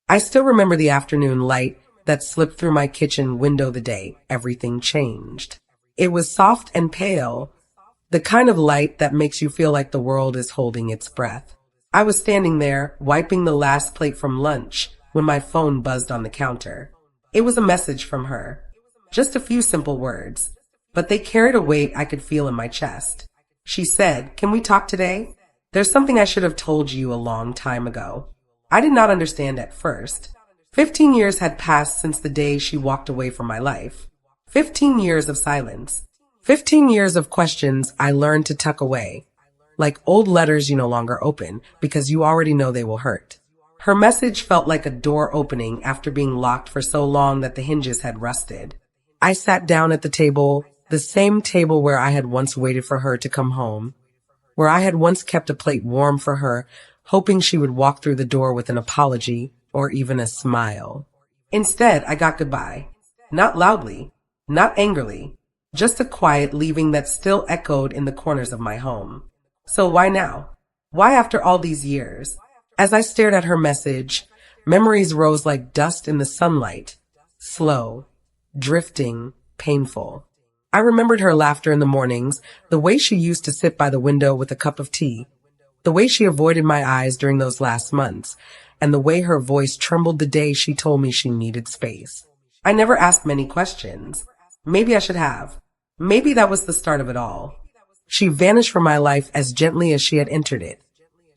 I still remember the afternoon light that slipped through my kitchen window the day everything changed. It was soft and pale, the kind of light that makes you feel like the world is holding its breath. I was standing there, wiping the last plate from lunch, when my phone buzzed on the counter. It was a message from her. Just a few simple words, but they carried a weight I could feel in my chest. She said, "Can we talk today? There's something I should have told you a long time ago." I did not understand at first. 15 years had passed since the day she walked away from my life. 15 years of silence. 15 years of questions I learned to tuck away. Like old letters you no longer open because you already know they will hurt. Her message felt like a door opening after being locked for so long that the hinges had rusted. I sat down at the table, the same table where I had once waited for her to come home, where I had once kept a plate warm for her, hoping she would walk through the door with an apology or even a smile. Instead, I got goodbye. Not loudly, not angrily, just a quiet leaving that still echoed in the corners of my home. So why now? Why after all these years? As I stared at her message, memories rose like dust in the sunlight, slow, drifting, painful. I remembered her laughter in the mornings, the way she used to sit by the window with a cup of tea, the way she avoided my eyes during those last months, and the way her voice trembled the day she told me she needed space. I never asked many questions. Maybe I should have. Maybe that was the start of it all. She vanished from my life as gently as she had entered it,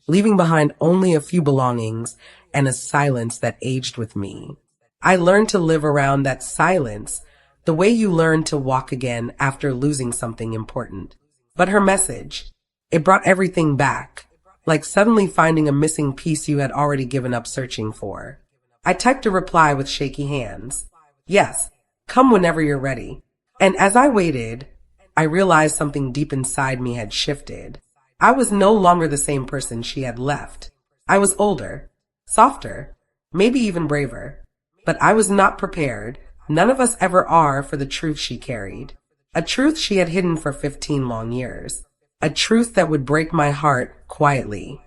leaving behind only a few belongings and a silence that aged with me. I learned to live around that silence, the way you learn to walk again after losing something important. But her message, it brought everything back, like suddenly finding a missing piece you had already given up searching for. I typed a reply with shaky hands. "Yes, come whenever you're ready." And as I waited, I realized something deep inside me had shifted. I was no longer the same person she had left. I was older, softer, maybe even braver. But I was not prepared. None of us ever are for the truth she carried. A truth she had hidden for 15 long years. A truth that would break my heart quietly,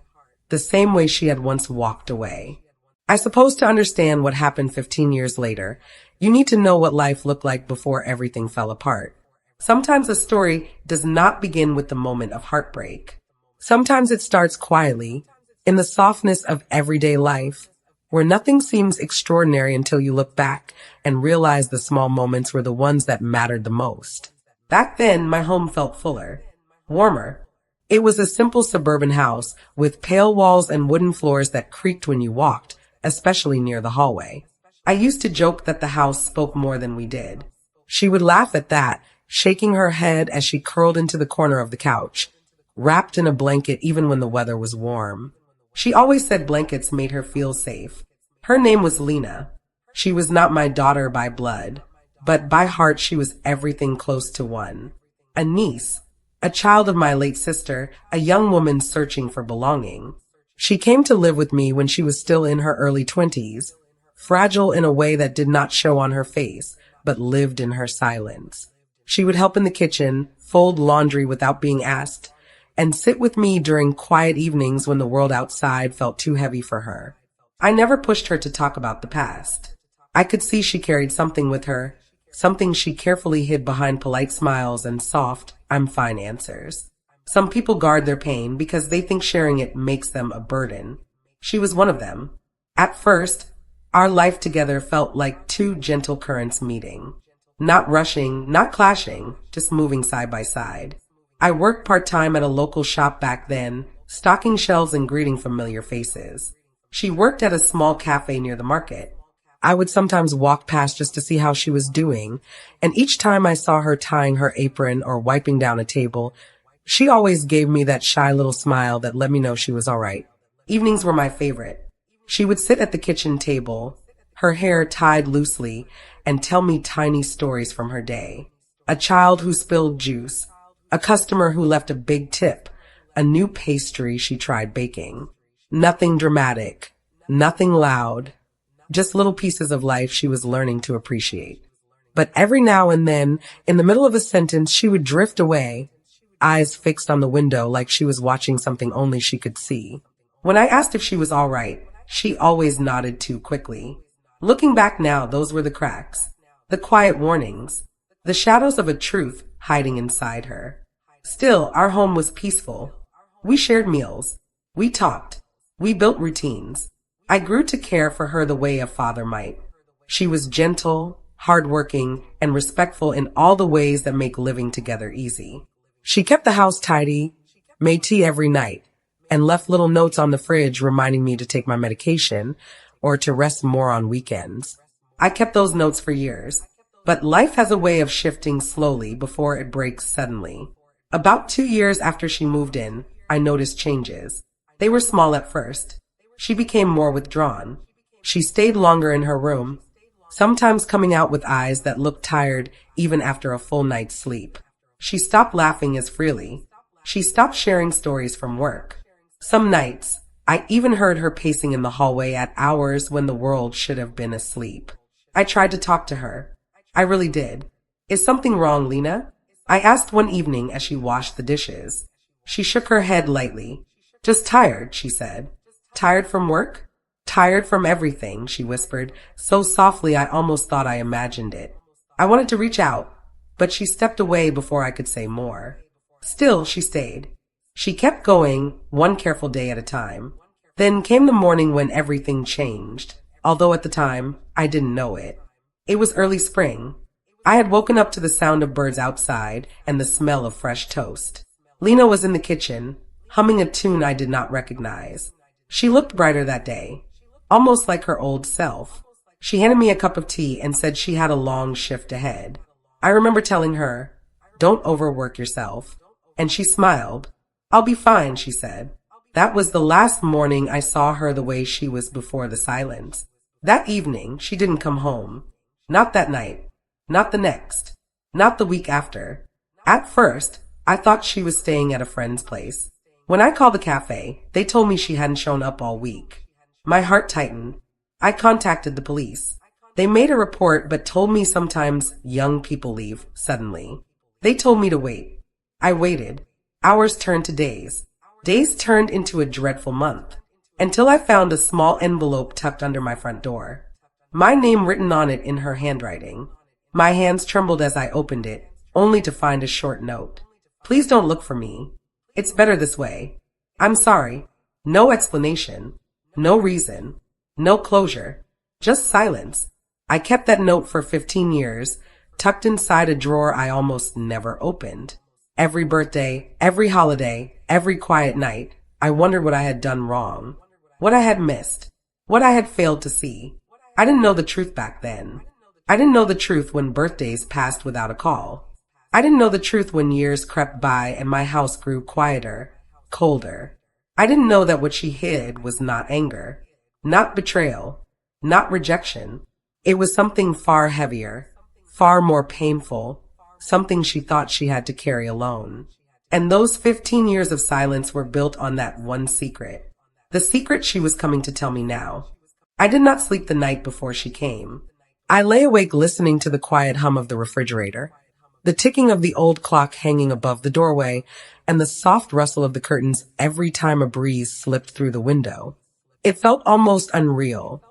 the same way she had once walked away. I suppose to understand what happened 15 years later, you need to know what life looked like before everything fell apart. Sometimes a story does not begin with the moment of heartbreak. Sometimes it starts quietly, in the softness of everyday life, where nothing seems extraordinary until you look back and realize the small moments were the ones that mattered the most. Back then, my home felt fuller, warmer. It was a simple suburban house with pale walls and wooden floors that creaked when you walked, especially near the hallway. I used to joke that the house spoke more than we did. She would laugh at that, shaking her head as she curled into the corner of the couch, wrapped in a blanket even when the weather was warm. She always said blankets made her feel safe. Her name was Lena. She was not my daughter by blood, but by heart she was everything close to one. A niece, a child of my late sister, a young woman searching for belonging. She came to live with me when she was still in her early 20s, fragile in a way that did not show on her face, but lived in her silence. She would help in the kitchen, fold laundry without being asked, and sit with me during quiet evenings when the world outside felt too heavy for her. I never pushed her to talk about the past. I could see she carried something with her, something she carefully hid behind polite smiles and soft, "I'm fine" answers. Some people guard their pain because they think sharing it makes them a burden. She was one of them. At first, our life together felt like two gentle currents meeting. Not rushing, not clashing, just moving side by side. I worked part-time at a local shop back then, stocking shelves and greeting familiar faces. She worked at a small cafe near the market. I would sometimes walk past just to see how she was doing, and each time I saw her tying her apron or wiping down a table, she always gave me that shy little smile that let me know she was all right. Evenings were my favorite. She would sit at the kitchen table, her hair tied loosely, and tell me tiny stories from her day. A child who spilled juice, a customer who left a big tip, a new pastry she tried baking. Nothing dramatic, nothing loud, just little pieces of life she was learning to appreciate. But every now and then, in the middle of a sentence, she would drift away, eyes fixed on the window like she was watching something only she could see. When I asked if she was all right, She always nodded too quickly. Looking back now, those were the cracks, the quiet warnings, the shadows of a truth hiding inside her. Still, our home was peaceful. We shared meals. We talked. We built routines. I grew to care for her the way a father might. She was gentle, hardworking, and respectful in all the ways that make living together easy. She kept the house tidy, made tea every night, and left little notes on the fridge reminding me to take my medication or to rest more on weekends. I kept those notes for years, but life has a way of shifting slowly before it breaks suddenly. About 2 years after she moved in, I noticed changes. They were small at first. She became more withdrawn. She stayed longer in her room, sometimes coming out with eyes that looked tired even after a full night's sleep. She stopped laughing as freely. She stopped sharing stories from work. Some nights, I even heard her pacing in the hallway at hours when the world should have been asleep. I tried to talk to her. I really did. Is something wrong, Lena? I asked one evening as she washed the dishes. She shook her head lightly. Just tired, she said. Tired from work? Tired from everything, she whispered, so softly I almost thought I imagined it. I wanted to reach out, but she stepped away before I could say more. Still, she stayed. She kept going, one careful day at a time. Then came the morning when everything changed, although at the time, I didn't know it. It was early spring. I had woken up to the sound of birds outside and the smell of fresh toast. Lena was in the kitchen, humming a tune I did not recognize. She looked brighter that day, almost like her old self. She handed me a cup of tea and said she had a long shift ahead. I remember telling her, "Don't overwork yourself." And she smiled. "I'll be fine," she said. That was the last morning I saw her the way she was before the silence. That evening, she didn't come home. Not that night. Not the next. Not the week after. At first, I thought she was staying at a friend's place. When I called the cafe, they told me she hadn't shown up all week. My heart tightened. I contacted the police. They made a report but told me sometimes young people leave suddenly. They told me to wait. I waited. Hours turned to days. Days turned into a dreadful month, until I found a small envelope tucked under my front door. My name written on it in her handwriting. My hands trembled as I opened it, only to find a short note. "Please don't look for me. It's better this way. I'm sorry." No explanation. No reason. No closure. Just silence. I kept that note for 15 years, tucked inside a drawer I almost never opened. Every birthday, every holiday, every quiet night, I wondered what I had done wrong, what I had missed, what I had failed to see. I didn't know the truth back then. I didn't know the truth when birthdays passed without a call. I didn't know the truth when years crept by and my house grew quieter, colder. I didn't know that what she hid was not anger, not betrayal, not rejection. It was something far heavier, far more painful, something she thought she had to carry alone. And those 15 years of silence were built on that one secret. The secret she was coming to tell me now. I did not sleep the night before she came. I lay awake listening to the quiet hum of the refrigerator, the ticking of the old clock hanging above the doorway, and the soft rustle of the curtains every time a breeze slipped through the window. It felt almost unreal,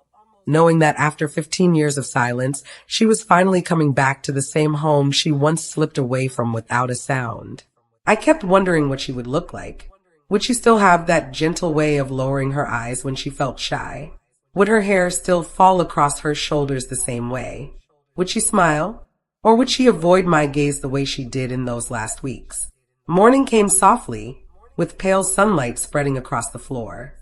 knowing that after 15 years of silence, she was finally coming back to the same home she once slipped away from without a sound. I kept wondering what she would look like. Would she still have that gentle way of lowering her eyes when she felt shy? Would her hair still fall across her shoulders the same way? Would she smile? Or would she avoid my gaze the way she did in those last weeks? Morning came softly, with pale sunlight spreading across the floor.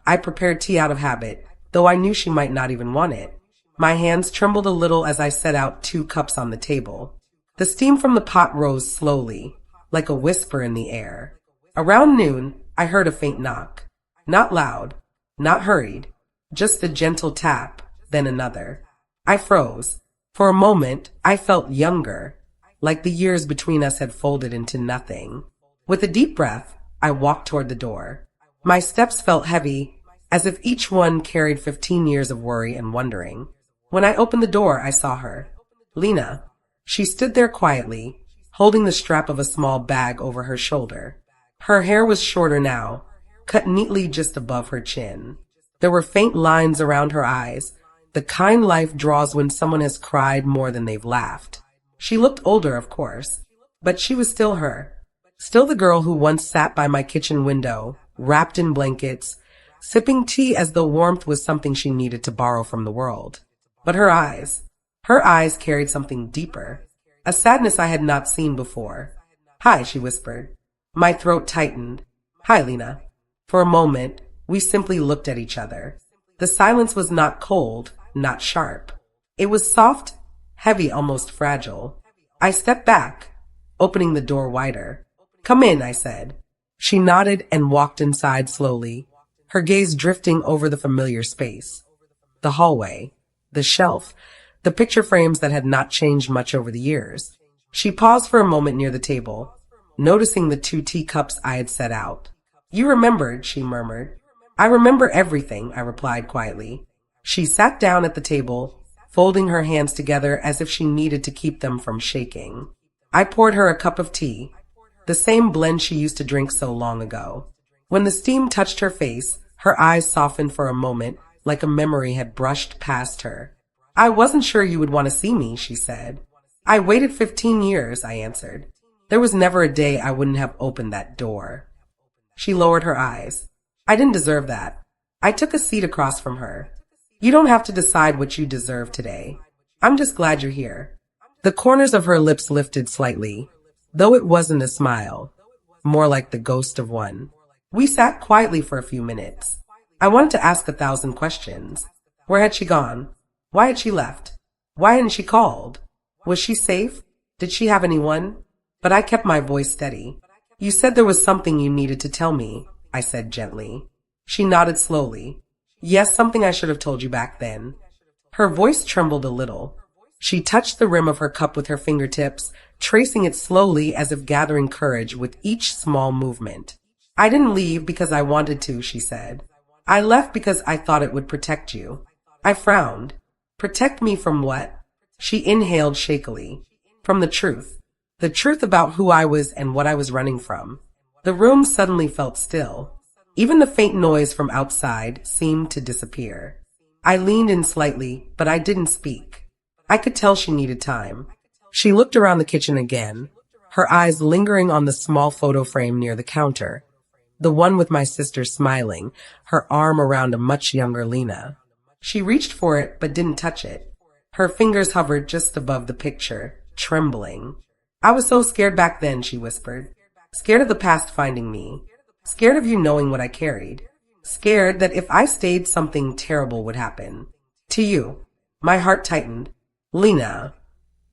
I prepared tea out of habit, though I knew she might not even want it. My hands trembled a little as I set out 2 cups on the table. The steam from the pot rose slowly, like a whisper in the air. Around noon, I heard a faint knock. Not loud, not hurried, just a gentle tap, then another. I froze. For a moment, I felt younger, like the years between us had folded into nothing. With a deep breath, I walked toward the door. My steps felt heavy, as if each one carried 15 years of worry and wondering. When I opened the door, I saw her. Lena. She stood there quietly, holding the strap of a small bag over her shoulder. Her hair was shorter now, cut neatly just above her chin. There were faint lines around her eyes, the kind life draws when someone has cried more than they've laughed. She looked older, of course, but she was still her. Still the girl who once sat by my kitchen window, wrapped in blankets, sipping tea as though warmth was something she needed to borrow from the world. But her eyes carried something deeper, a sadness I had not seen before. "Hi," she whispered. My throat tightened. "Hi, Lena." For a moment, we simply looked at each other. The silence was not cold, not sharp. It was soft, heavy, almost fragile. I stepped back, opening the door wider. "Come in," I said. She nodded and walked inside slowly, her gaze drifting over the familiar space. The hallway, the shelf, the picture frames that had not changed much over the years. She paused for a moment near the table, noticing the 2 teacups I had set out. "You remembered," she murmured. "I remember everything," I replied quietly. She sat down at the table, folding her hands together as if she needed to keep them from shaking. I poured her a cup of tea, the same blend she used to drink so long ago. When the steam touched her face, her eyes softened for a moment, like a memory had brushed past her. "I wasn't sure you would want to see me," she said. "I waited 15 years, I answered. There was never a day I wouldn't have opened that door." She lowered her eyes. "I didn't deserve that." I took a seat across from her. "You don't have to decide what you deserve today. I'm just glad you're here." The corners of her lips lifted slightly, though it wasn't a smile, more like the ghost of one. We sat quietly for a few minutes. I wanted to ask 1,000 questions. Where had she gone? Why had she left? Why hadn't she called? Was she safe? Did she have anyone? But I kept my voice steady. "You said there was something you needed to tell me," I said gently. She nodded slowly. "Yes, something I should have told you back then." Her voice trembled a little. She touched the rim of her cup with her fingertips, tracing it slowly as if gathering courage with each small movement. "I didn't leave because I wanted to," she said. "I left because I thought it would protect you." I frowned. "Protect me from what?" She inhaled shakily. "From the truth. The truth about who I was and what I was running from." The room suddenly felt still. Even the faint noise from outside seemed to disappear. I leaned in slightly, but I didn't speak. I could tell she needed time. She looked around the kitchen again, her eyes lingering on the small photo frame near the counter. The one with my sister smiling, her arm around a much younger Lena. She reached for it, but didn't touch it. Her fingers hovered just above the picture, trembling. "I was so scared back then," she whispered. "Scared of the past finding me. Scared of you knowing what I carried. Scared that if I stayed, something terrible would happen. To you." My heart tightened. "Lena,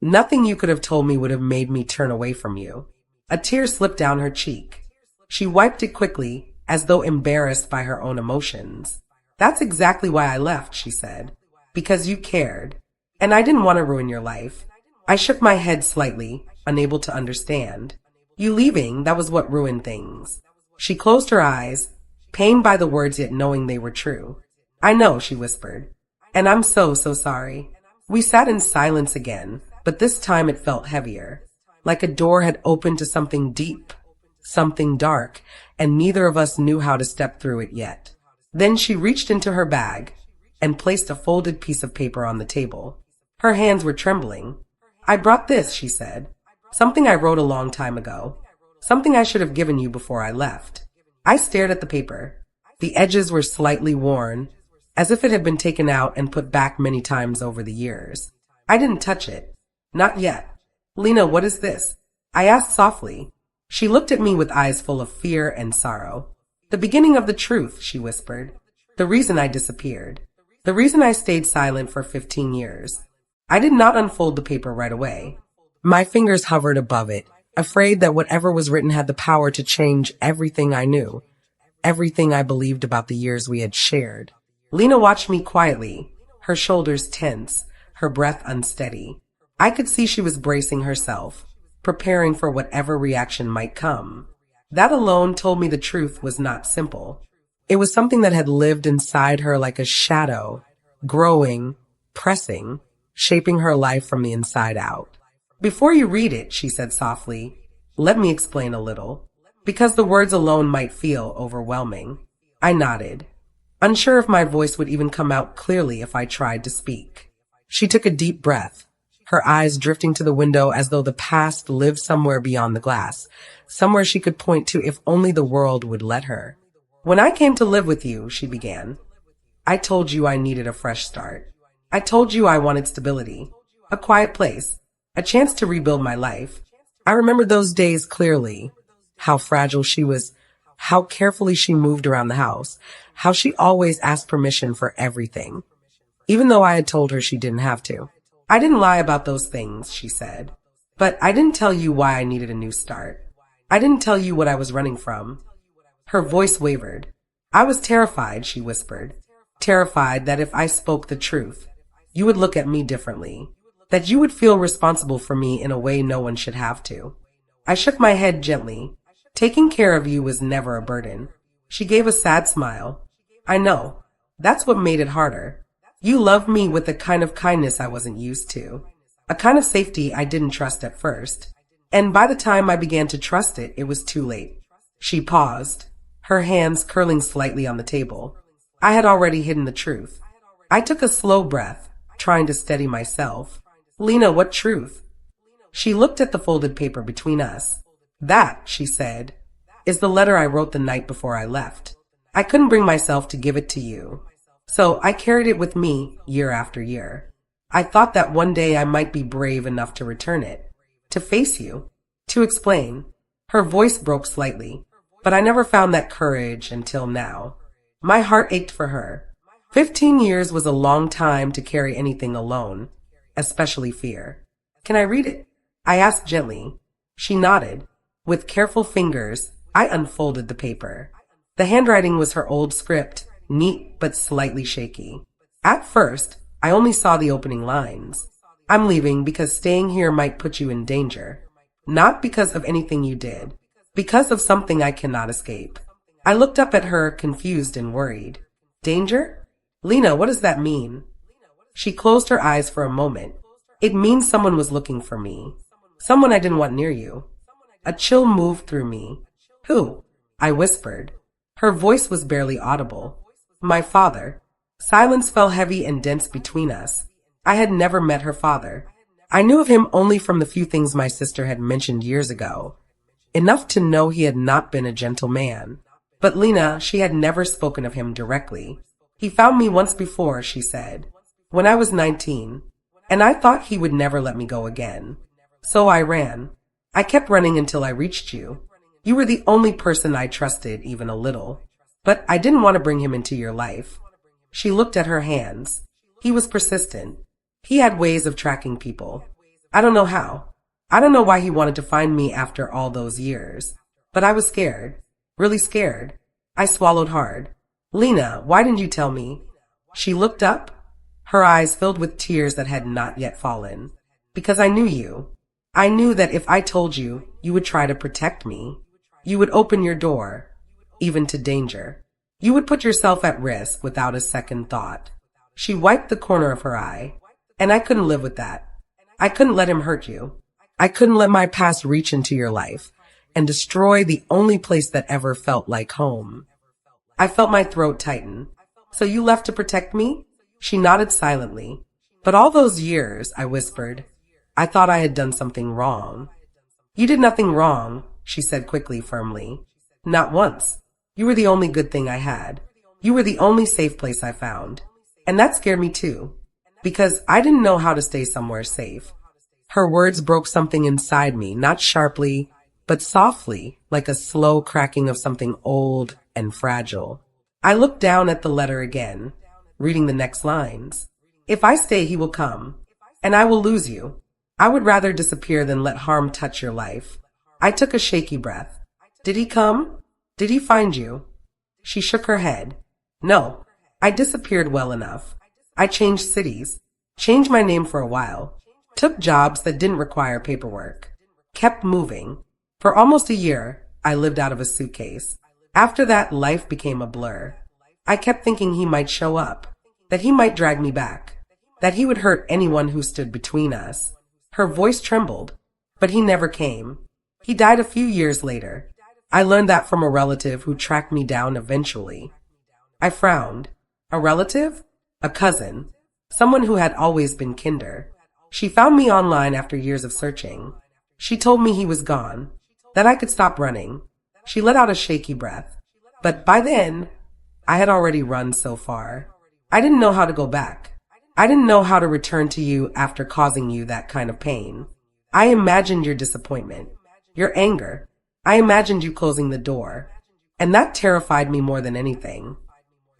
nothing you could have told me would have made me turn away from you." A tear slipped down her cheek. She wiped it quickly, as though embarrassed by her own emotions. "That's exactly why I left," she said. "Because you cared. And I didn't want to ruin your life." I shook my head slightly, unable to understand. "You leaving, that was what ruined things." She closed her eyes, pained by the words yet knowing they were true. "I know," she whispered. "And I'm so sorry." We sat in silence again, but this time it felt heavier, like a door had opened to something deep, something dark, and neither of us knew how to step through it yet. Then she reached into her bag and placed a folded piece of paper on the table. Her hands were trembling. "I brought this," she said. "Something I wrote a long time ago. Something I should have given you before I left." I stared at the paper. The edges were slightly worn, as if it had been taken out and put back many times over the years. I didn't touch it. Not yet. "Lena, what is this?" I asked softly. She looked at me with eyes full of fear and sorrow. "The beginning of the truth," she whispered. "The reason I disappeared. The reason I stayed silent for 15 years. I did not unfold the paper right away. My fingers hovered above it, afraid that whatever was written had the power to change everything I knew, everything I believed about the years we had shared. Lena watched me quietly, her shoulders tense, her breath unsteady. I could see she was bracing herself, preparing for whatever reaction might come. That alone told me the truth was not simple. It was something that had lived inside her like a shadow, growing, pressing, shaping her life from the inside out. "Before you read it," she said softly, "let me explain a little, because the words alone might feel overwhelming." I nodded. unsure if my voice would even come out clearly if I tried to speak. She took a deep breath, her eyes drifting to the window as though the past lived somewhere beyond the glass, somewhere she could point to if only the world would let her. When I came to live with you, she began, I told you I needed a fresh start. I told you I wanted stability, a quiet place, a chance to rebuild my life. I remember those days clearly, how fragile she was, how carefully she moved around the house, how she always asked permission for everything, even though I had told her she didn't have to. I didn't lie about those things, she said, but I didn't tell you why I needed a new start. I didn't tell you what I was running from. Her voice wavered. I was terrified, she whispered, terrified that if I spoke the truth, you would look at me differently, that you would feel responsible for me in a way no one should have to. I shook my head gently. Taking care of you was never a burden. She gave a sad smile. I know. That's what made it harder. You loved me with a kind of kindness I wasn't used to, a kind of safety I didn't trust at first. And by the time I began to trust it, it was too late. She paused, her hands curling slightly on the table. I had already hidden the truth. I took a slow breath, trying to steady myself. Lena, what truth? She looked at the folded paper between us. That, she said, is the letter I wrote the night before I left. I couldn't bring myself to give it to you, so I carried it with me year after year. I thought that one day I might be brave enough to return it, to face you, to explain. Her voice broke slightly, but I never found that courage until now. My heart ached for her. 15 years was a long time to carry anything alone, especially fear. Can I read it? I asked gently. She nodded. With careful fingers, I unfolded the paper. The handwriting was her old script, neat but slightly shaky. At first, I only saw the opening lines. I'm leaving because staying here might put you in danger. Not because of anything you did, because of something I cannot escape. I looked up at her, confused and worried. Danger? Lena, what does that mean? She closed her eyes for a moment. It means someone was looking for me. Someone I didn't want near you. A chill moved through me. Who? I whispered. Her voice was barely audible. My father. Silence fell heavy and dense between us. I had never met her father. I knew of him only from the few things my sister had mentioned years ago. Enough to know he had not been a gentle man. But Lena, she had never spoken of him directly. He found me once before, she said, when I was 19, and I thought he would never let me go again. So I ran. I kept running until I reached you. You were the only person I trusted even a little. But I didn't want to bring him into your life. She looked at her hands. He was persistent. He had ways of tracking people. I don't know how. I don't know why he wanted to find me after all those years. But I was scared. Really scared. I swallowed hard. Lena, why didn't you tell me? She looked up, her eyes filled with tears that had not yet fallen. Because I knew you. I knew that if I told you, you would try to protect me. You would open your door, even to danger. You would put yourself at risk without a second thought. She wiped the corner of her eye, and I couldn't live with that. I couldn't let him hurt you. I couldn't let my past reach into your life and destroy the only place that ever felt like home. I felt my throat tighten. So you left to protect me? She nodded silently. But all those years, I whispered, I thought I had done something wrong. You did nothing wrong, she said quickly, firmly. Not once. You were the only good thing I had. You were the only safe place I found. And that scared me too, because I didn't know how to stay somewhere safe. Her words broke something inside me, not sharply, but softly, like a slow cracking of something old and fragile. I looked down at the letter again, reading the next lines. If I stay, he will come, and I will lose you. I would rather disappear than let harm touch your life. I took a shaky breath. Did he come? Did he find you? She shook her head. No, I disappeared well enough. I changed cities, changed my name for a while, took jobs that didn't require paperwork, kept moving. For almost a year, I lived out of a suitcase. After that, life became a blur. I kept thinking he might show up, that he might drag me back, that he would hurt anyone who stood between us. Her voice trembled, but he never came. He died a few years later. I learned that from a relative who tracked me down eventually. I frowned. A relative? A cousin? Someone who had always been kinder. She found me online after years of searching. She told me he was gone, that I could stop running. She let out a shaky breath. But by then, I had already run so far. I didn't know how to go back. I didn't know how to return to you after causing you that kind of pain. I imagined your disappointment, your anger. I imagined you closing the door. And that terrified me more than anything.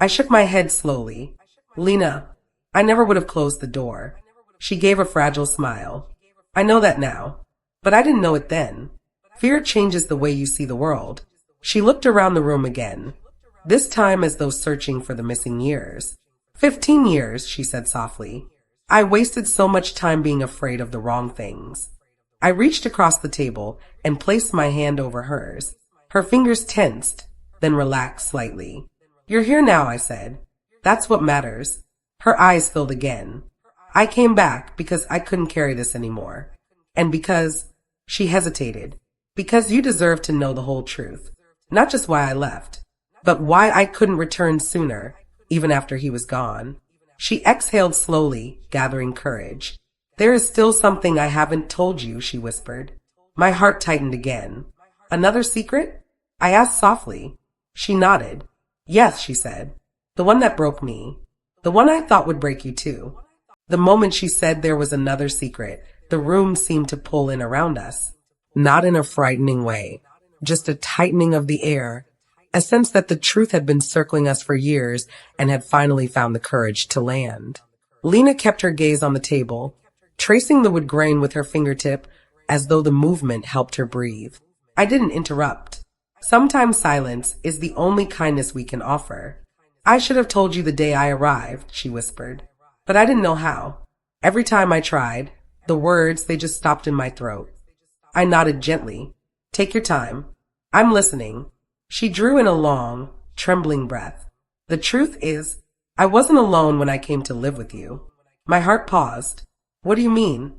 I shook my head slowly. Lena, I never would have closed the door. She gave a fragile smile. I know that now, but I didn't know it then. Fear changes the way you see the world. She looked around the room again, this time as though searching for the missing years. 15 years, she said softly. I wasted so much time being afraid of the wrong things. I reached across the table and placed my hand over hers. Her fingers tensed, then relaxed slightly. You're here now, I said. That's what matters. Her eyes filled again. I came back because I couldn't carry this anymore. And because, she hesitated, because you deserve to know the whole truth. Not just why I left, but why I couldn't return sooner, even after he was gone. She exhaled slowly, gathering courage. There is still something I haven't told you, she whispered. My heart tightened again. Another secret? I asked softly. She nodded. Yes, she said. The one that broke me. The one I thought would break you too. The moment she said there was another secret, the room seemed to pull in around us. Not in a frightening way, just a tightening of the air, a sense that the truth had been circling us for years and had finally found the courage to land. Lena kept her gaze on the table, tracing the wood grain with her fingertip as though the movement helped her breathe. I didn't interrupt. Sometimes silence is the only kindness we can offer. I should have told you the day I arrived, she whispered, but I didn't know how. Every time I tried, the words, they just stopped in my throat. I nodded gently. Take your time. I'm listening. She drew in a long, trembling breath. The truth is, I wasn't alone when I came to live with you. My heart paused. What do you mean?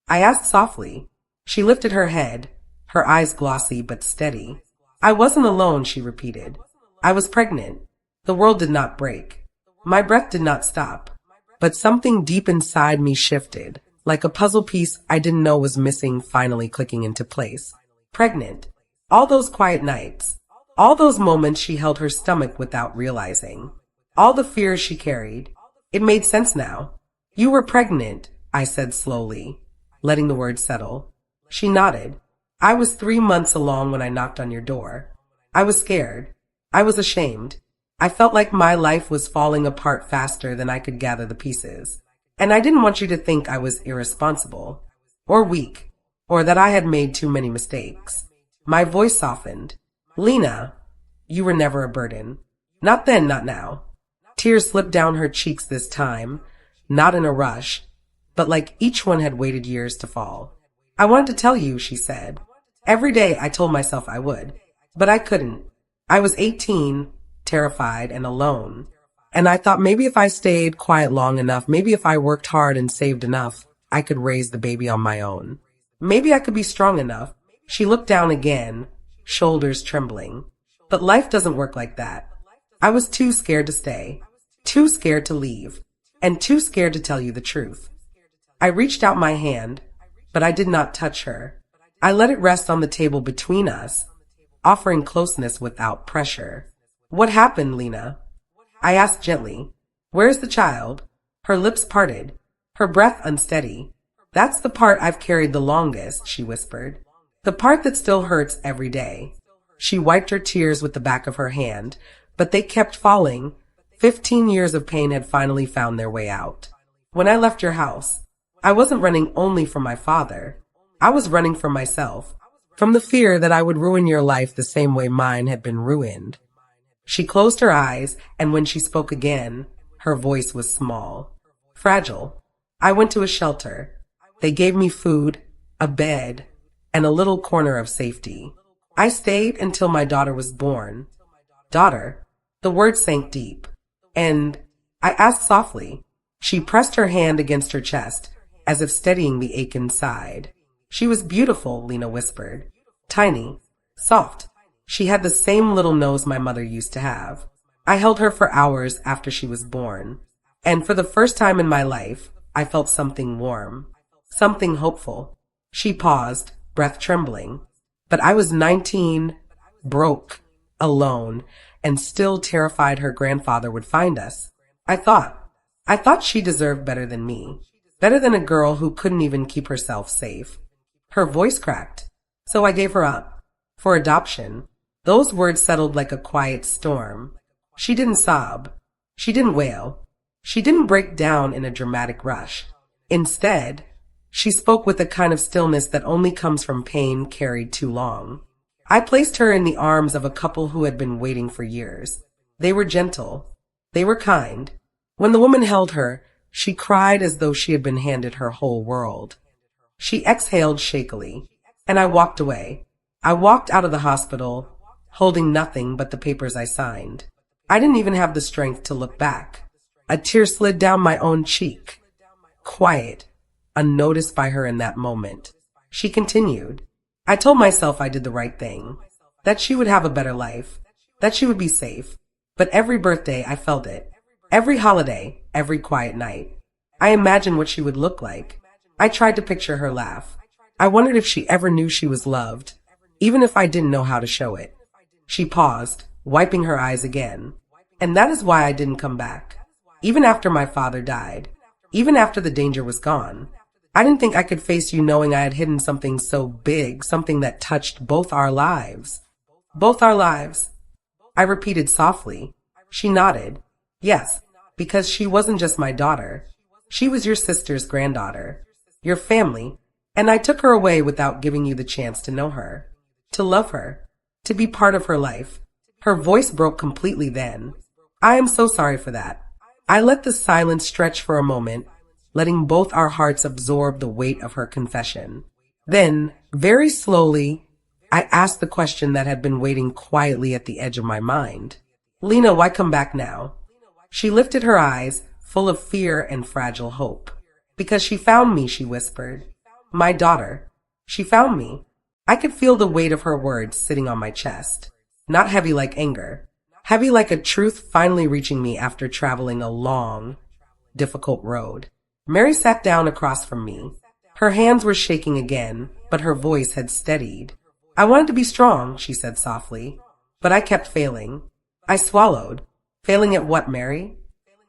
I asked softly. She lifted her head, her eyes glossy but steady. I wasn't alone, she repeated. I was pregnant. The world did not break. My breath did not stop. But something deep inside me shifted, like a puzzle piece I didn't know was missing finally clicking into place. Pregnant. All those quiet nights. All those moments she held her stomach without realizing. All the fears she carried. It made sense now. You were pregnant, I said slowly, letting the words settle. She nodded. I was 3 months along when I knocked on your door. I was scared. I was ashamed. I felt like my life was falling apart faster than I could gather the pieces. And I didn't want you to think I was irresponsible, or weak, or that I had made too many mistakes. My voice softened. Lena, you were never a burden. Not then, not now. Tears slipped down her cheeks this time, not in a rush, but like each one had waited years to fall. I wanted to tell you, she said. Every day I told myself I would, but I couldn't. I was 18, terrified and alone. And I thought maybe if I stayed quiet long enough, maybe if I worked hard and saved enough, I could raise the baby on my own. Maybe I could be strong enough. She looked down again, shoulders trembling. But life doesn't work like that. I was too scared to stay, too scared to leave, and too scared to tell you the truth. I reached out my hand, but I did not touch her. I let it rest on the table between us, offering closeness without pressure. What happened, Lena? I asked gently. Where's the child? Her lips parted, her breath unsteady. That's the part I've carried the longest, she whispered. The part that still hurts every day. She wiped her tears with the back of her hand, but they kept falling. 15 years of pain had finally found their way out. When I left your house, I wasn't running only from my father. I was running from myself, from the fear that I would ruin your life the same way mine had been ruined. She closed her eyes, and when she spoke again, her voice was small, fragile. I went to a shelter. They gave me food, a bed, and a little corner of safety. I stayed until my daughter was born. Daughter, the word sank deep. And I asked softly. She pressed her hand against her chest, as if steadying the ache inside. She was beautiful, Lena whispered. Tiny, soft. She had the same little nose my mother used to have. I held her for hours after she was born. And for the first time in my life, I felt something warm, something hopeful. She paused, breath trembling. But I was 19, broke, alone, and still terrified her grandfather would find us. I thought she deserved better than me, better than a girl who couldn't even keep herself safe. Her voice cracked, so I gave her up. For adoption. Those words settled like a quiet storm. She didn't sob. She didn't wail. She didn't break down in a dramatic rush. Instead, she spoke with a kind of stillness that only comes from pain carried too long. I placed her in the arms of a couple who had been waiting for years. They were gentle. They were kind. When the woman held her, she cried as though she had been handed her whole world. She exhaled shakily, and I walked away. I walked out of the hospital, holding nothing but the papers I signed. I didn't even have the strength to look back. A tear slid down my own cheek. Quiet, unnoticed by her in that moment. She continued. I told myself I did the right thing, that she would have a better life, that she would be safe. But every birthday I felt it. Every holiday, every quiet night. I imagined what she would look like. I tried to picture her laugh. I wondered if she ever knew she was loved, even if I didn't know how to show it. She paused, wiping her eyes again. And that is why I didn't come back. Even after my father died, even after the danger was gone, I didn't think I could face you knowing I had hidden something so big, something that touched both our lives. Both our lives. I repeated softly. She nodded. Yes, because she wasn't just my daughter. She was your sister's granddaughter, your family, and I took her away without giving you the chance to know her, to love her, to be part of her life. Her voice broke completely then. I am so sorry for that. I let the silence stretch for a moment, letting both our hearts absorb the weight of her confession. Then, very slowly, I asked the question that had been waiting quietly at the edge of my mind. Lena, why come back now? She lifted her eyes, full of fear and fragile hope. Because she found me, she whispered. My daughter. She found me. I could feel the weight of her words sitting on my chest. Not heavy like anger. Heavy like a truth finally reaching me after traveling a long, difficult road. Mary sat down across from me. Her hands were shaking again, but her voice had steadied. I wanted to be strong, she said softly, but I kept failing. I swallowed. Failing at what, Mary?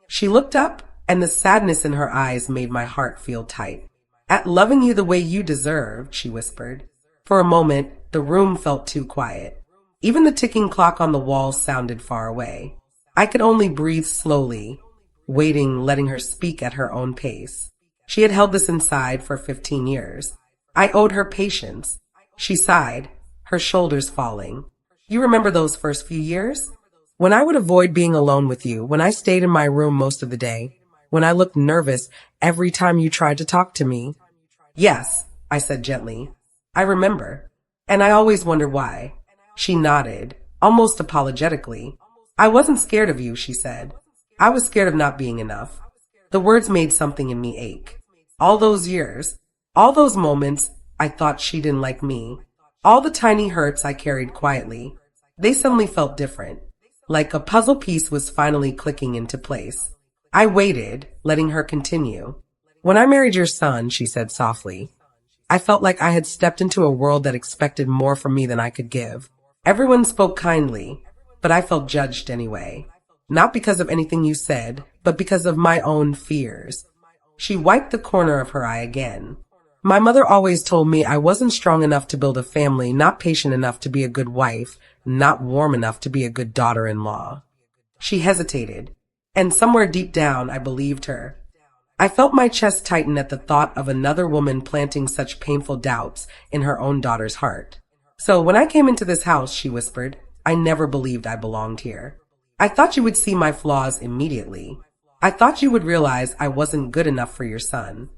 She looked up, and the sadness in her eyes made my heart feel tight. At loving you the way you deserved, she whispered. For a moment, the room felt too quiet. Even the ticking clock on the wall sounded far away. I could only breathe slowly, waiting, letting her speak at her own pace. She had held this inside for 15 years. I owed her patience. She sighed, her shoulders falling. You remember those first few years? When I would avoid being alone with you, when I stayed in my room most of the day, when I looked nervous every time you tried to talk to me. Yes, I said gently. I remember. And I always wondered why. She nodded, almost apologetically. I wasn't scared of you, she said. I was scared of not being enough. The words made something in me ache. All those years, all those moments I thought she didn't like me, all the tiny hurts I carried quietly, they suddenly felt different, like a puzzle piece was finally clicking into place. I waited, letting her continue. When I married your son, she said softly, I felt like I had stepped into a world that expected more from me than I could give. Everyone spoke kindly, but I felt judged anyway. Not because of anything you said, but because of my own fears. She wiped the corner of her eye again. My mother always told me I wasn't strong enough to build a family, not patient enough to be a good wife, not warm enough to be a good daughter-in-law. She hesitated, and somewhere deep down I believed her. I felt my chest tighten at the thought of another woman planting such painful doubts in her own daughter's heart. So when I came into this house, she whispered, I never believed I belonged here. I thought you would see my flaws immediately. I thought you would realize I wasn't good enough for your son.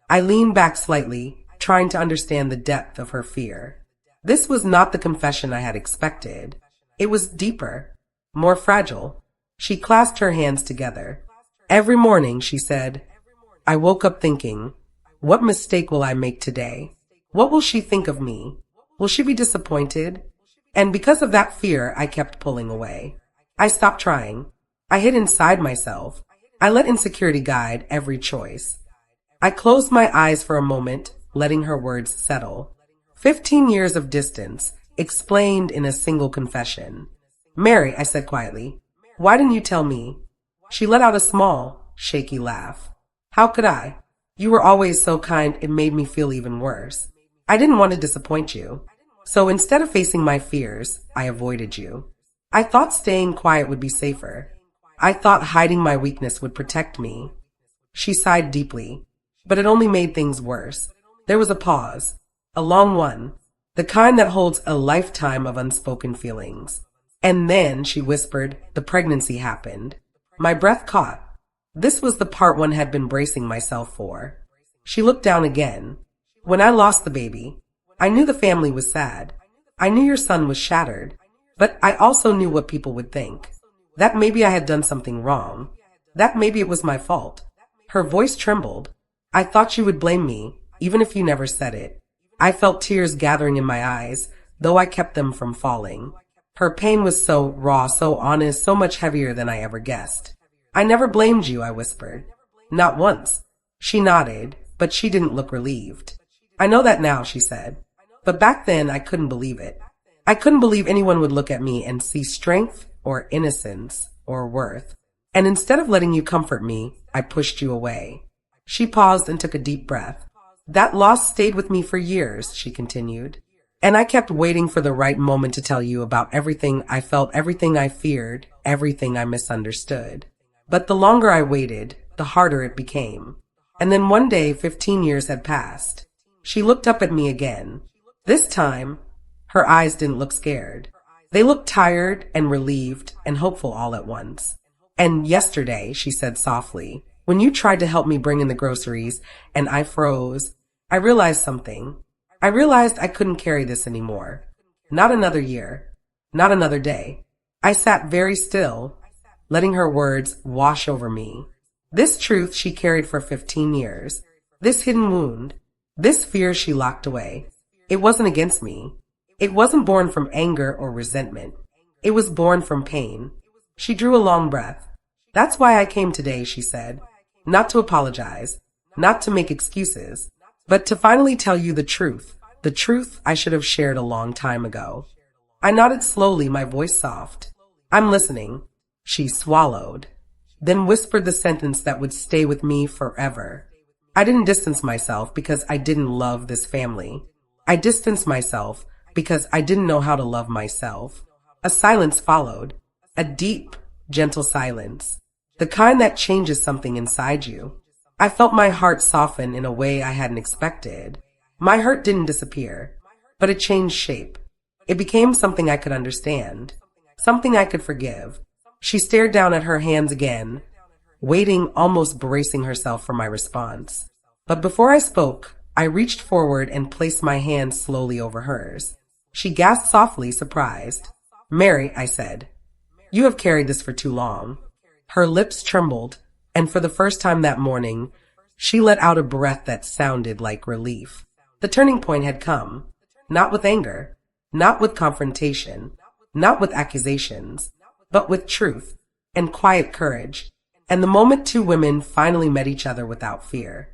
I leaned back slightly, trying to understand the depth of her fear. This was not the confession I had expected. It was deeper, more fragile. She clasped her hands together. Every morning, she said, I woke up thinking, what mistake will I make today? What will she think of me? Will she be disappointed? And because of that fear, I kept pulling away. I stopped trying. I hid inside myself. I let insecurity guide every choice. I closed my eyes for a moment, letting her words settle. 15 years of distance, explained in a single confession. Mary, I said quietly, why didn't you tell me? She let out a small, shaky laugh. How could I? You were always so kind, it made me feel even worse. I didn't want to disappoint you. So instead of facing my fears, I avoided you. I thought staying quiet would be safer. I thought hiding my weakness would protect me. She sighed deeply, but it only made things worse. There was a pause, a long one, the kind that holds a lifetime of unspoken feelings. And then, she whispered, the pregnancy happened. My breath caught. This was the part one had been bracing myself for. She looked down again. When I lost the baby, I knew the family was sad. I knew your son was shattered. But I also knew what people would think. That maybe I had done something wrong. That maybe it was my fault. Her voice trembled. I thought you would blame me, even if you never said it. I felt tears gathering in my eyes, though I kept them from falling. Her pain was so raw, so honest, so much heavier than I ever guessed. I never blamed you, I whispered. Not once. She nodded, but she didn't look relieved. I know that now, she said. But back then, I couldn't believe it. I couldn't believe anyone would look at me and see strength or innocence or worth. And instead of letting you comfort me, I pushed you away. She paused and took a deep breath. That loss stayed with me for years, she continued. And I kept waiting for the right moment to tell you about everything I felt, everything I feared, everything I misunderstood. But the longer I waited, the harder it became. And then one day, 15 years had passed. She looked up at me again. This time, her eyes didn't look scared. They looked tired and relieved and hopeful all at once. And yesterday, she said softly, when you tried to help me bring in the groceries and I froze, I realized something. I realized I couldn't carry this anymore. Not another year. Not another day. I sat very still, letting her words wash over me. This truth she carried for 15 years. This hidden wound. This fear she locked away. It wasn't against me. It wasn't born from anger or resentment. It was born from pain. She drew a long breath. That's why I came today, she said. Not to apologize. Not to make excuses. But to finally tell you the truth I should have shared a long time ago. I nodded slowly, my voice soft. I'm listening. She swallowed, then whispered the sentence that would stay with me forever. I didn't distance myself because I didn't love this family. I distanced myself because I didn't know how to love myself. A silence followed, a deep, gentle silence, the kind that changes something inside you. I felt my heart soften in a way I hadn't expected. My hurt didn't disappear, but it changed shape. It became something I could understand, something I could forgive. She stared down at her hands again, waiting, almost bracing herself for my response. But before I spoke, I reached forward and placed my hand slowly over hers. She gasped softly, surprised. Mary, I said, you have carried this for too long. Her lips trembled, and for the first time that morning, she let out a breath that sounded like relief. The turning point had come, not with anger, not with confrontation, not with accusations, but with truth and quiet courage. And the moment two women finally met each other without fear.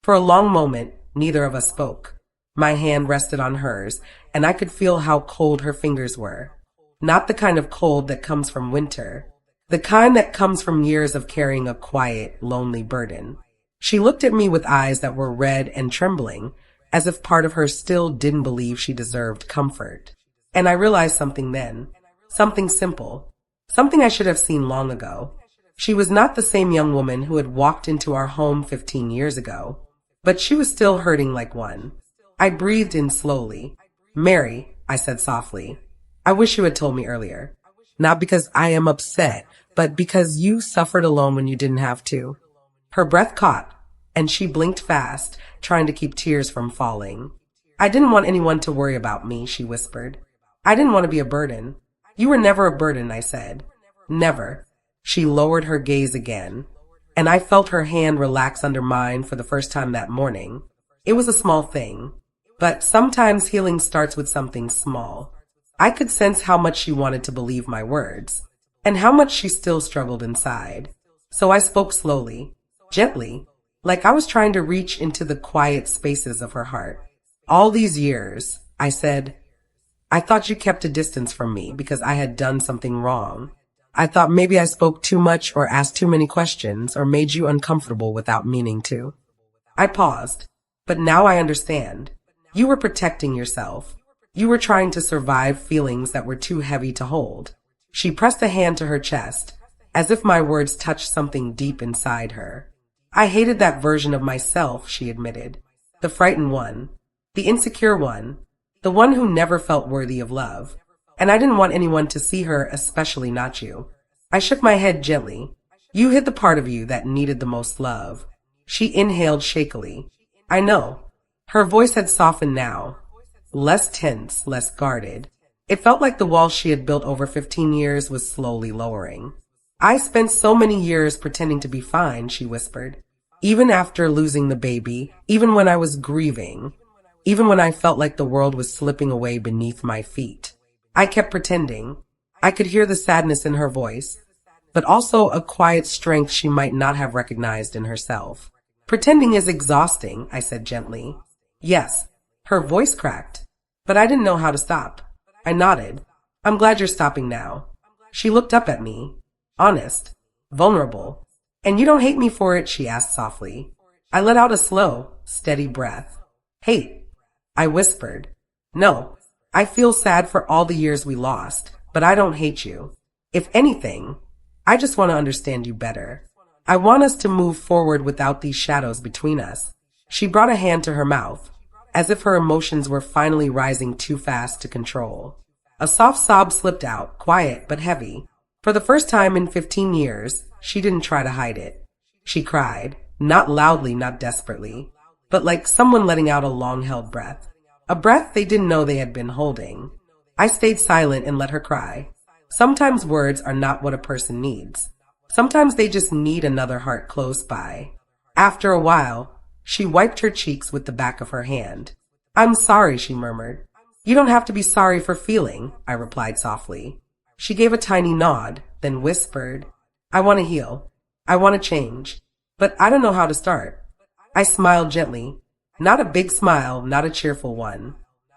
For a long moment, neither of us spoke. My hand rested on hers, and I could feel how cold her fingers were. Not the kind of cold that comes from winter. The kind that comes from years of carrying a quiet, lonely burden. She looked at me with eyes that were red and trembling, as if part of her still didn't believe she deserved comfort. And I realized something then. Something simple. Something I should have seen long ago. She was not the same young woman who had walked into our home 15 years ago, but she was still hurting like one. I breathed in slowly. Mary, I said softly, I wish you had told me earlier. Not because I am upset, but because you suffered alone when you didn't have to. Her breath caught, and she blinked fast, trying to keep tears from falling. I didn't want anyone to worry about me, she whispered. I didn't want to be a burden. You were never a burden, I said. Never. She lowered her gaze again, and I felt her hand relax under mine for the first time that morning. It was a small thing, but sometimes healing starts with something small. I could sense how much she wanted to believe my words. and how much she still struggled inside. So I spoke slowly, gently, like I was trying to reach into the quiet spaces of her heart. All these years, I said, I thought you kept a distance from me because I had done something wrong. I thought maybe I spoke too much or asked too many questions or made you uncomfortable without meaning to. I paused, but now I understand. You were protecting yourself. You were trying to survive feelings that were too heavy to hold. She pressed a hand to her chest, as if my words touched something deep inside her. I hated that version of myself, she admitted. The frightened one. The insecure one. The one who never felt worthy of love. And I didn't want anyone to see her, especially not you. I shook my head gently. You hid the part of you that needed the most love. She inhaled shakily. I know. Her voice had softened now. Less tense, less guarded. It felt like the wall she had built over 15 years was slowly lowering. I spent so many years pretending to be fine, she whispered. Even after losing the baby, even when I was grieving, even when I felt like the world was slipping away beneath my feet. I kept pretending. I could hear the sadness in her voice, but also a quiet strength she might not have recognized in herself. Pretending is exhausting, I said gently. Yes, her voice cracked, but I didn't know how to stop. I nodded. I'm glad you're stopping now. She looked up at me, honest, vulnerable. And you don't hate me for it, she asked softly. I let out a slow, steady breath. Hate, I whispered. No, I feel sad for all the years we lost, but I don't hate you. If anything, I just want to understand you better. I want us to move forward without these shadows between us. She brought a hand to her mouth, as if her emotions were finally rising too fast to control. A soft sob slipped out, quiet but heavy. For the first time in 15 years, she didn't try to hide it. She cried, not loudly, not desperately, but like someone letting out a long-held breath. A breath they didn't know they had been holding. I stayed silent and let her cry. Sometimes words are not what a person needs. Sometimes they just need another heart close by. After a while, she wiped her cheeks with the back of her hand. I'm sorry, she murmured. You don't have to be sorry for feeling, I replied softly. She gave a tiny nod, then whispered, I want to heal. I want to change. But I don't know how to start. I smiled gently. Not a big smile, not a cheerful one.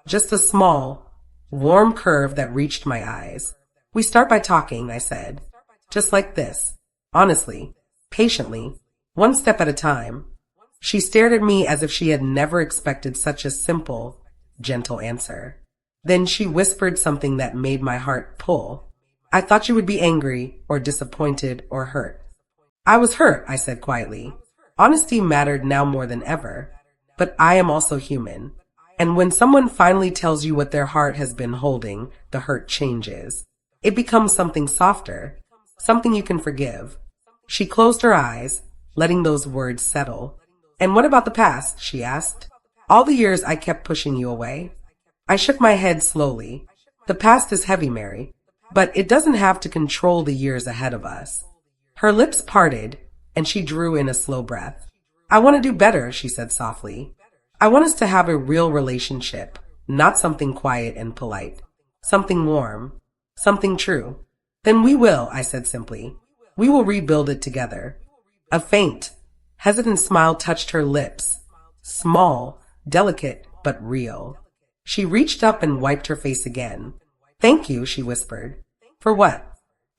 Just a small, warm curve that reached my eyes. We start by talking, I said. Just like this. Honestly. Patiently. One step at a time. She stared at me as if she had never expected such a simple, gentle answer. Then she whispered something that made my heart pull. I thought you would be angry, or disappointed, or hurt. I was hurt, I said quietly. Honesty mattered now more than ever. But I am also human. And when someone finally tells you what their heart has been holding, the hurt changes. It becomes something softer, something you can forgive. She closed her eyes, letting those words settle. And what about the past? She asked. All the years I kept pushing you away. I shook my head slowly. The past is heavy, Mary, but it doesn't have to control the years ahead of us. Her lips parted, and she drew in a slow breath. I want to do better, she said softly. I want us to have a real relationship, not something quiet and polite. Something warm. Something true. Then we will, I said simply. We will rebuild it together. A faint, hesitant smile touched her lips. Small, delicate, but real. She reached up and wiped her face again. Thank you, she whispered. For what?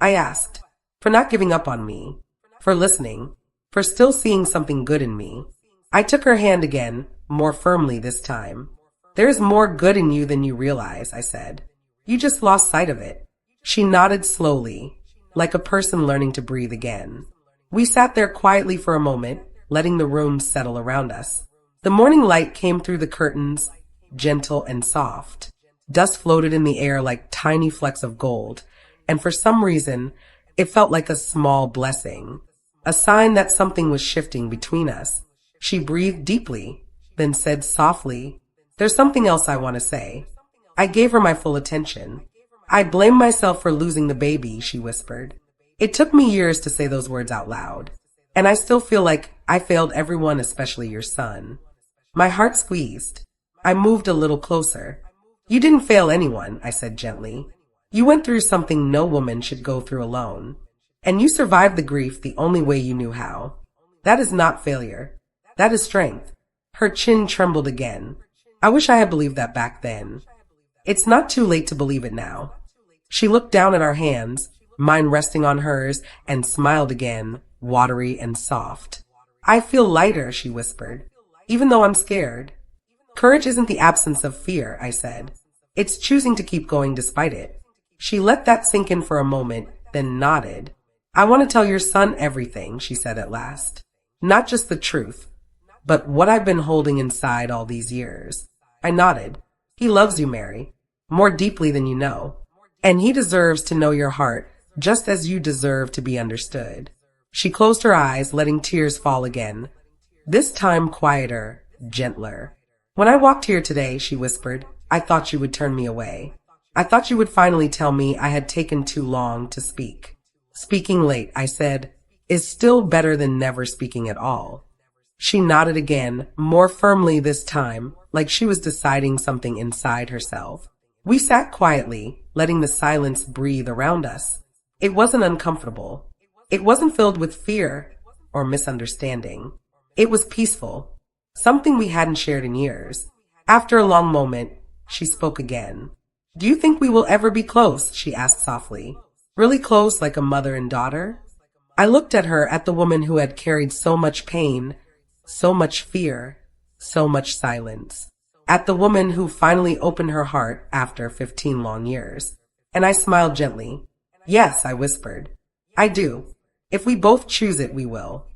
I asked. For not giving up on me. For listening. For still seeing something good in me. I took her hand again, more firmly this time. There is more good in you than you realize, I said. You just lost sight of it. She nodded slowly, like a person learning to breathe again. We sat there quietly for a moment, letting the room settle around us. The morning light came through the curtains, gentle and soft. Dust floated in the air like tiny flecks of gold, and for some reason, it felt like a small blessing, a sign that something was shifting between us. She breathed deeply, then said softly, There's something else I want to say. I gave her my full attention. I blame myself for losing the baby, she whispered. It took me years to say those words out loud, and I still feel like I failed everyone, especially your son. My heart squeezed. I moved a little closer. You didn't fail anyone, I said gently. You went through something no woman should go through alone. And you survived the grief the only way you knew how. That is not failure. That is strength. Her chin trembled again. I wish I had believed that back then. It's not too late to believe it now. She looked down at our hands, mine resting on hers, and smiled again, watery and soft. I feel lighter, she whispered, even though I'm scared. Courage isn't the absence of fear, I said. It's choosing to keep going despite it. She let that sink in for a moment, then nodded. I want to tell your son everything, she said at last. Not just the truth, but what I've been holding inside all these years. I nodded. He loves you, Mary, more deeply than you know. And he deserves to know your heart, just as you deserve to be understood. She closed her eyes, letting tears fall again. This time quieter, gentler. When I walked here today, she whispered, I thought you would turn me away. I thought you would finally tell me I had taken too long to speak. Speaking late, I said, is still better than never speaking at all. She nodded again, more firmly this time, like she was deciding something inside herself. We sat quietly, letting the silence breathe around us. It wasn't uncomfortable. It wasn't filled with fear or misunderstanding. It was peaceful, something we hadn't shared in years. After a long moment, she spoke again. Do you think we will ever be close? She asked softly. Really close, like a mother and daughter? I looked at her, at the woman who had carried so much pain, so much fear, so much silence. At the woman who finally opened her heart after 15 long years. And I smiled gently. Yes, I whispered. I do. If we both choose it, we will.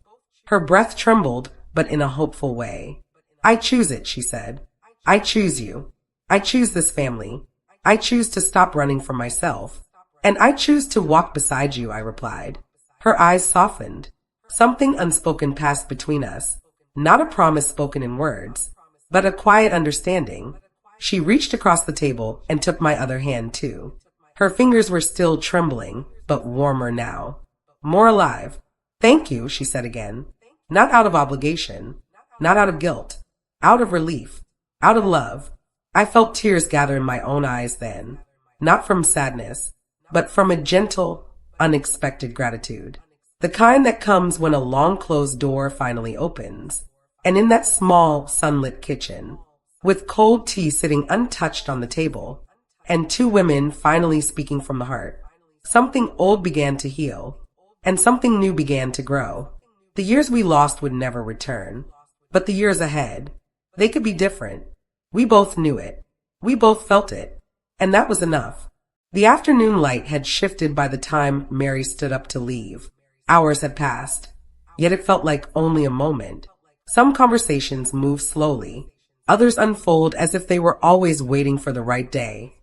Her breath trembled, but in a hopeful way. I choose it, she said. I choose you. I choose this family. I choose to stop running from myself. And I choose to walk beside you, I replied. Her eyes softened. Something unspoken passed between us. Not a promise spoken in words, but a quiet understanding. She reached across the table and took my other hand too. Her fingers were still trembling, but warmer now. More alive. Thank you, she said again. Not out of obligation, not out of guilt, out of relief, out of love. I felt tears gather in my own eyes then, not from sadness, but from a gentle, unexpected gratitude. The kind that comes when a long closed door finally opens. And in that small, sunlit kitchen, with cold tea sitting untouched on the table, and two women finally speaking from the heart, something old began to heal, and something new began to grow. The years we lost would never return, but the years ahead, they could be different. We both knew it. We both felt it. And that was enough. The afternoon light had shifted by the time Mary stood up to leave. Hours had passed, yet it felt like only a moment. Some conversations move slowly. Others unfold as if they were always waiting for the right day,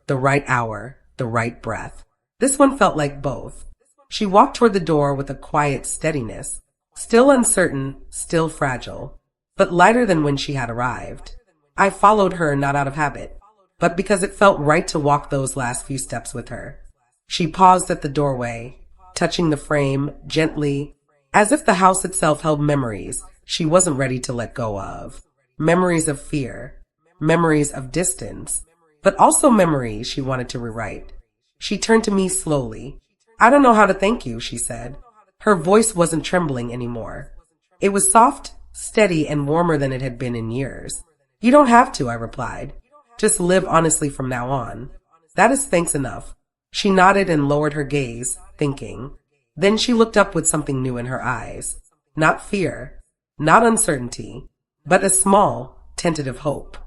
the right hour, the right breath. This one felt like both. She walked toward the door with a quiet steadiness, still uncertain, still fragile, but lighter than when she had arrived. I followed her not out of habit, but because it felt right to walk those last few steps with her. She paused at the doorway, touching the frame gently, as if the house itself held memories she wasn't ready to let go of. Memories of fear, memories of distance, but also memories she wanted to rewrite. She turned to me slowly. I don't know how to thank you, she said. Her voice wasn't trembling anymore. It was soft, steady, and warmer than it had been in years. You don't have to, I replied. Just live honestly from now on. That is thanks enough. She nodded and lowered her gaze, thinking. Then she looked up with something new in her eyes. Not fear, not uncertainty, but a small, tentative hope.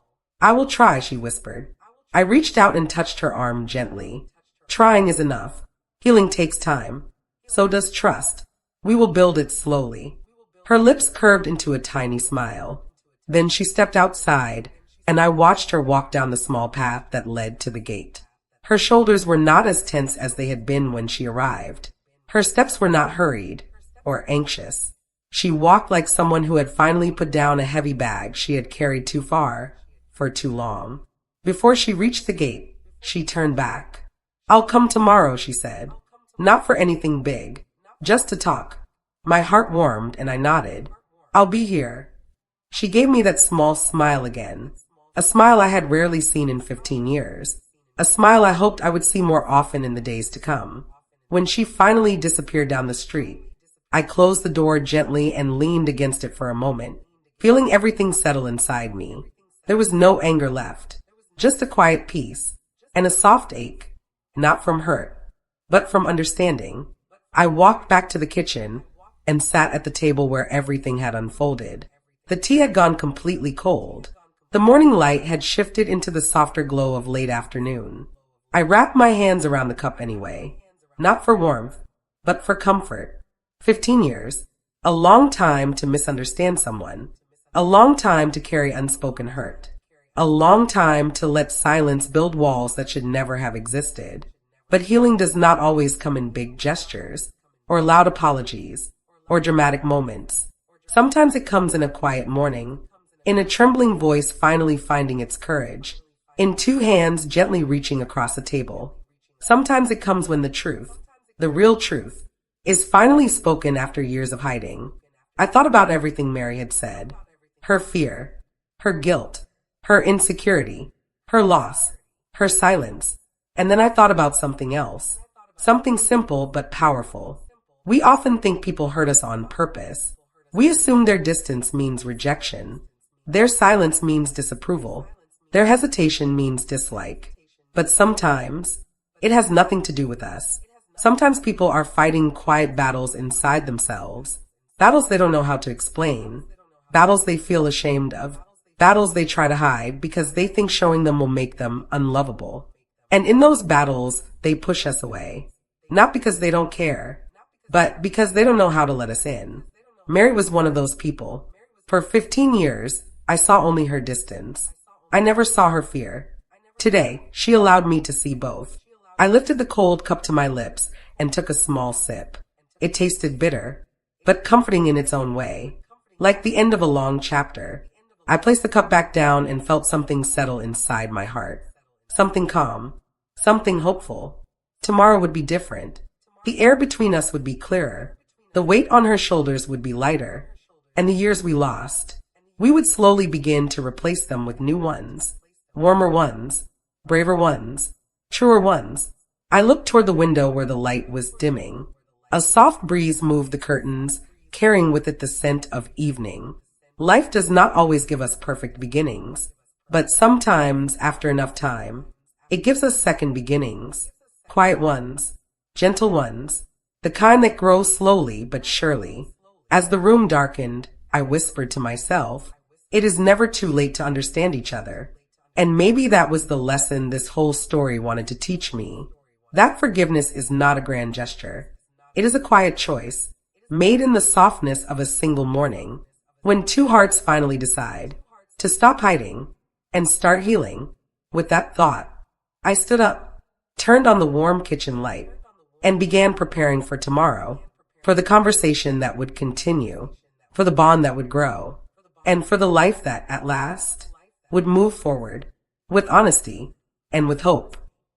I will try, she whispered. I reached out and touched her arm gently. Trying is enough. Healing takes time. So does trust. We will build it slowly. Her lips curved into a tiny smile. Then she stepped outside, and I watched her walk down the small path that led to the gate. Her shoulders were not as tense as they had been when she arrived. Her steps were not hurried or anxious. She walked like someone who had finally put down a heavy bag she had carried too far for too long. Before she reached the gate, she turned back. I'll come tomorrow, she said. Not for anything big, just to talk. My heart warmed and I nodded. I'll be here. She gave me that small smile again, a smile I had rarely seen in 15 years. a smile I hoped I would see more often in the days to come. When she finally disappeared down the street, I closed the door gently and leaned against it for a moment, feeling everything settle inside me. There was no anger left, just a quiet peace and a soft ache, not from hurt, but from understanding. I walked back to the kitchen and sat at the table where everything had unfolded. The tea had gone completely cold. The morning light had shifted into the softer glow of late afternoon. I wrapped my hands around the cup anyway, not for warmth, but for comfort. 15 years, a long time to misunderstand someone, a long time to carry unspoken hurt, a long time to let silence build walls that should never have existed. But healing does not always come in big gestures, or loud apologies, or dramatic moments. Sometimes it comes in a quiet morning, in a trembling voice finally finding its courage, in two hands gently reaching across a table. Sometimes it comes when the truth, the real truth, is finally spoken after years of hiding. I thought about everything Mary had said. Her fear, her guilt, her insecurity, her loss, her silence. And then I thought about something else. Something simple but powerful. We often think people hurt us on purpose. We assume their distance means rejection. Their silence means disapproval. Their hesitation means dislike. But sometimes, it has nothing to do with us. Sometimes people are fighting quiet battles inside themselves. Battles they don't know how to explain. Battles they feel ashamed of. Battles they try to hide because they think showing them will make them unlovable. And in those battles, they push us away. Not because they don't care, but because they don't know how to let us in. Mary was one of those people. For 15 years, I saw only her distance. I never saw her fear. Today, she allowed me to see both. I lifted the cold cup to my lips and took a small sip. It tasted bitter, but comforting in its own way, like the end of a long chapter. I placed the cup back down and felt something settle inside my heart. Something calm, something hopeful. Tomorrow would be different. The air between us would be clearer. The weight on her shoulders would be lighter. And the years we lost, we would slowly begin to replace them with new ones. Warmer ones, braver ones, truer ones. I looked toward the window where the light was dimming. A soft breeze moved the curtains, carrying with it the scent of evening. Life does not always give us perfect beginnings, but sometimes, after enough time, it gives us second beginnings. Quiet ones, gentle ones, the kind that grow slowly but surely. As the room darkened, I whispered to myself, it is never too late to understand each other. And maybe that was the lesson this whole story wanted to teach me. That forgiveness is not a grand gesture. It is a quiet choice, made in the softness of a single morning, when two hearts finally decide to stop hiding and start healing. With that thought, I stood up, turned on the warm kitchen light, and began preparing for tomorrow, for the conversation that would continue, for the bond that would grow, and for the life that, at last, would move forward with honesty and with hope.